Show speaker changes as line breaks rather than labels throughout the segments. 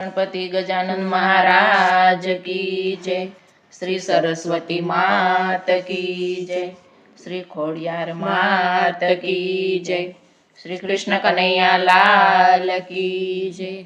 गणपति गजानन महाराज की जय। श्री सरस्वती मात की जय। श्री खोड़ियार मात की जय। श्री कृष्ण कन्हैया लाल की जय।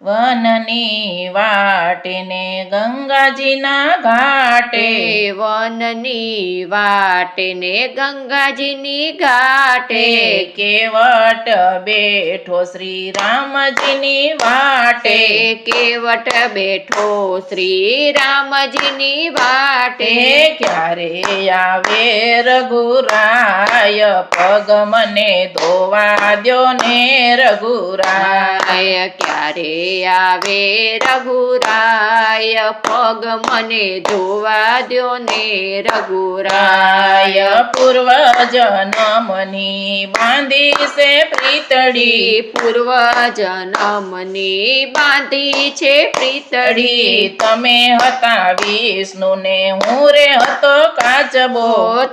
वननी वाटे ने गंगाजी ना घाटे,
वननी वाटे ने गंगाजी नी घाटे,
केवट बेठो श्री रामजी नी वाटे,
केवट बेठो श्री रामजी नी वाटे,
क्यारे आवे रघुराय पग मने धोवा द्यो ने रघुराय,
क्यारे आवे रघुराय पग मने धोवा द्यो ने रघुराय,
पूर्व जन्मनी बांधी से प्रीतड़ी,
पूर्व जन्मनी बांधी छे प्रीतड़ी,
तमे हता विष्णु ने हूँ रे हतो काचबो,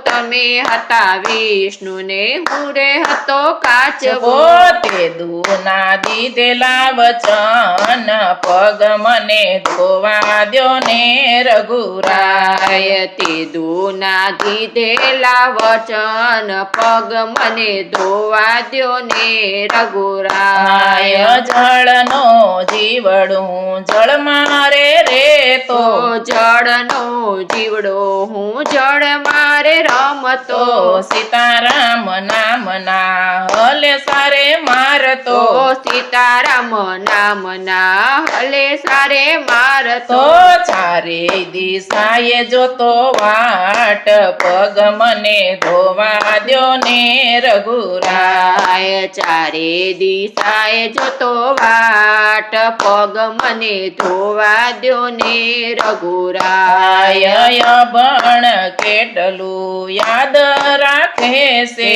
तमे हता विष्णु ने हूँ रे हतो काचबो,
ते दूना दीधेला वचन पग मने धोवा द्यो ने रघुराय,
ते दूना दीधेला वचन पग मने धोवा द्यो ने रघुराय,
जळनो जीवड़ू जळ मारे रे तो,
जळनो जीवड़ो हूँ जळ मारे रमतो,
सीताराम नाम ना हले सारे मारतो,
सीताराम नाम ना हले सारे मारतो,
चारे दिशाए जोतो वाट पग मने धोवा द्यो ने रघुराय,
चारे दिशाए जोतो वाट पग मने धोवा द्यो ने रघुराय,
बण केटलू याद राखे से,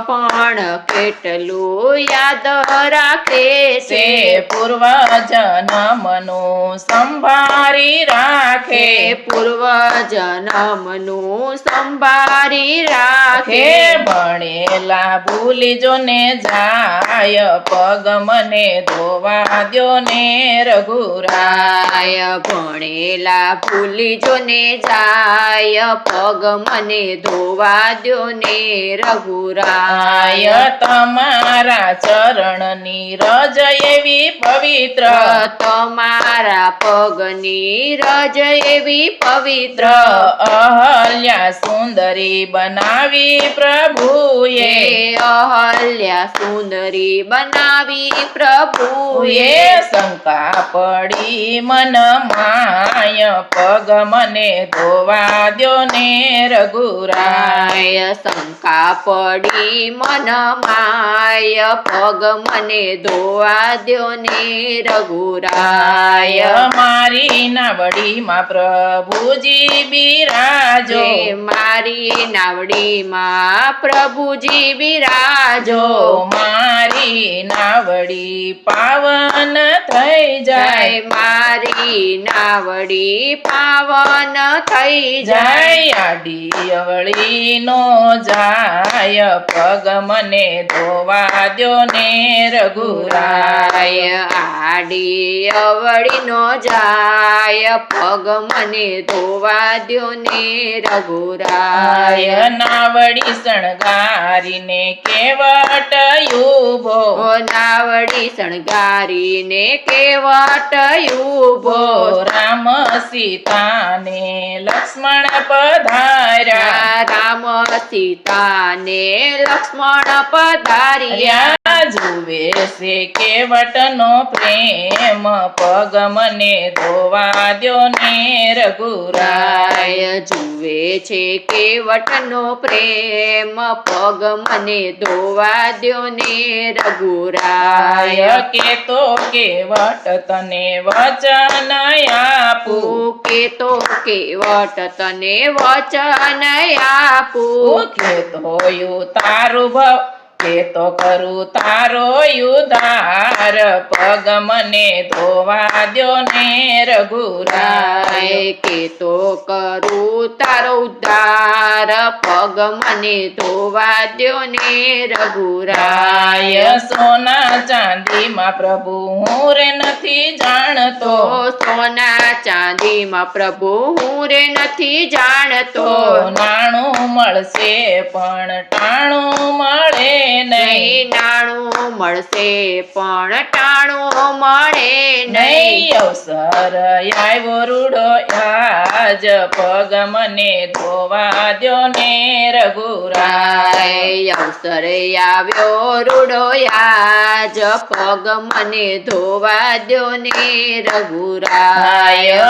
पण केटलू याद राखे से,
पूर्व जन्मनु संभारी राखे,
पूर्व जन्मनु संभारी राखे,
भणेला भूली जो ने जाय पग मने धोवा द्यो ने रघुराय,
भणेला भूली जो ने जाय पग मने धोवा द्यो ने रघुराय,
तमारा चरण नीरज एवी पवित्र,
तमारा पगनी रज एवी पवित्र,
अहल्या सुंदरी बनावी प्रभुए,
अहल्या सुंदरी बनावी प्रभुए,
शंका पड़ी मन माय पग मने धोवा द्यो ने रघुराय,
शंका पड़ी मन माय पग मने धोवा द्यो ने रघुराय,
मारी नावड़ी मा प्रभुजी बिराजो,
मारी नावड़ी मा प्रभुजी बिराजो,
मारी नावड़ी पावन थई जाय,
मारी नावड़ी पावन थई जाय,
आडी अवળી नो जाय पग मने धोवा द्यो ने रघुराय,
आडी अवળી नो जाय पग मने धोवा द्यो ने रघुराय,
नावड़ी शणगारी ने केवट युभो,
नावड़ी शणगारी ने केवट युभो,
राम सीता ने लक्ष्मण पधार्या,
राम सीता ने लक्ष्मण पधार्या,
जुवे से केवट नो प्रेम पग मने धोवा द्यो ने रघुराय,
जुवे छे केवट नो प्रेम पग मने धोवा द्यो ने रघुराय,
के तो केवट तने वचन आपू,
के तो केवट तने वचन आपू,
के तो यू કે તો કરું તારો ઉદ્ધાર પગ મને ધોવા દ્યો ને રઘુરાય
કે તો કરું તારો ઉદ્ધાર પગ મને ધોવા દ્યો ને રઘુરાય
સોના ચાંદીમાં પ્રભુ હું રે નથી જાણતો
સોના ચાંદીમાં પ્રભુ હું રે નથી જાણતો
નાણું મળશે પણ ટાણું મળે નહીં
નાણું મળશે પણ ટાણું મળે નહીં
અવસર આવ્યો રૂડો આજ પગ મને ધોવા દ્યો ને રઘુરાય
અવસર આવ્યો રૂડો આજ પગ મને ધોવા દ્યો ને રઘુરાય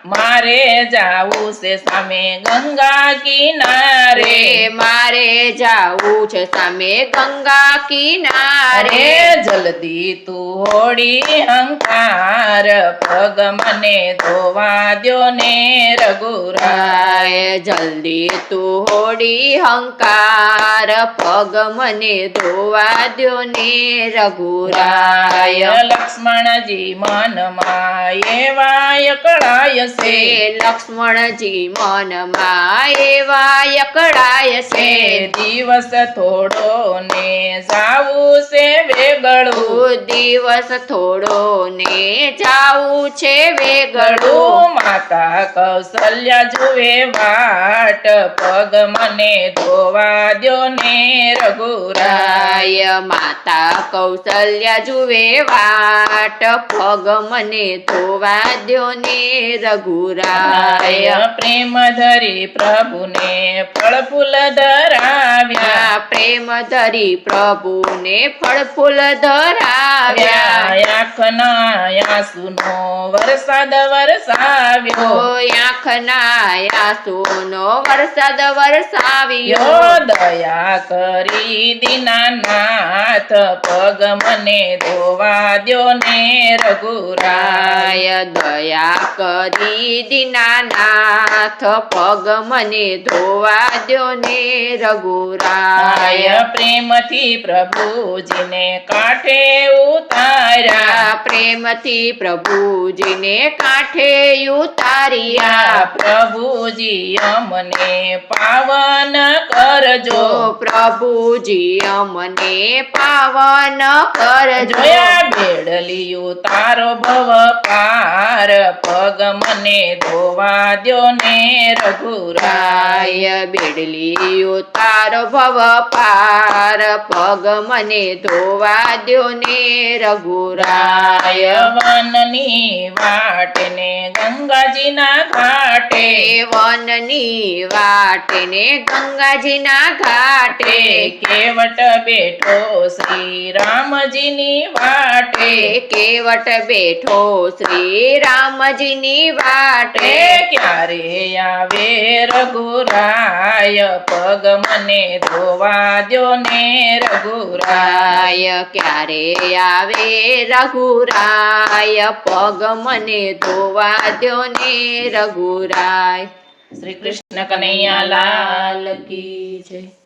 મારે જાવું છે સામે ગંગા કિનારે
મારે જાવું છે સામે ગંગા કિનારે
જલ્દી તું હોડી હંકાર પગ મને ધોવા દ્યો ને રઘુરાય
જલ્દી તું હોડી હંકાર પગ મને ધોવા દ્યો ને રઘુરાય
લક્ષ્મણજી મનમાં એવા કળાય છે
લક્ષ્મણજી મનમાં એવા અકળાય છે
દિવસ થોડો ને જાવું છે વેગળું
દિવસ થોડો ને જાવું છે વેગળું
માતા કૌશલ્યા જુએ વાટ પગ મને ધોવા દ્યો ને રઘુરાય
માતા કૌશલ્યા જુએ વાટ પગ મને ધોવા દ્યો ને રઘુરાય
પ્રેમ ધરી પ્રભુને ફળ ફૂલ ધરાવ્યા
પ્રેમ ધરી પ્રભુને ફળ ફૂલ ધરાવ્યા
આંખના આંસુનો વરસાદ વરસાવ્યો
આંખના આંસુનો વરસાદ વરસાવ્યો
દયા કરી દીનાનાથ પગ મને ધોવા દ્યો ને રઘુરાય
દયા કરી દીનાનાથ પગ મને ધોવા દ્યો ને રઘુરાય
પ્રેમથી પ્રભુજીને કાંઠે ઉતાર્યા
પ્રેમથી પ્રભુજીને કાંઠે ઉતાર્યા
પ્રભુજી અમને પાવન કરજો
પ્રભુજી અમને પાવન કરજો
બેડલિયું તારો ભવ પાર પગ મને ધોવા દ્યો ને રઘુરાય
બેડલી તારો ભવ પાર પગ મને ધોવા દ્યો ને રઘુરાય
વનની વાટને ગંગાજીના ઘાટે
વનની વાટને ગંગાજીના ઘાટે
કેવટ બેઠો શ્રી રામજીની વાટે
કેવટ બેઠો શ્રી રામજીની વાટે
ક્યારે આવે રઘુરાય પગ મને ધોવા દ્યો ને રઘુરાય
ક્યારે આવે રઘુરાય પગ મને ધોવા દ્યો ને રઘુરાય
શ્રી કૃષ્ણ કનૈયા લાલ
કી જય.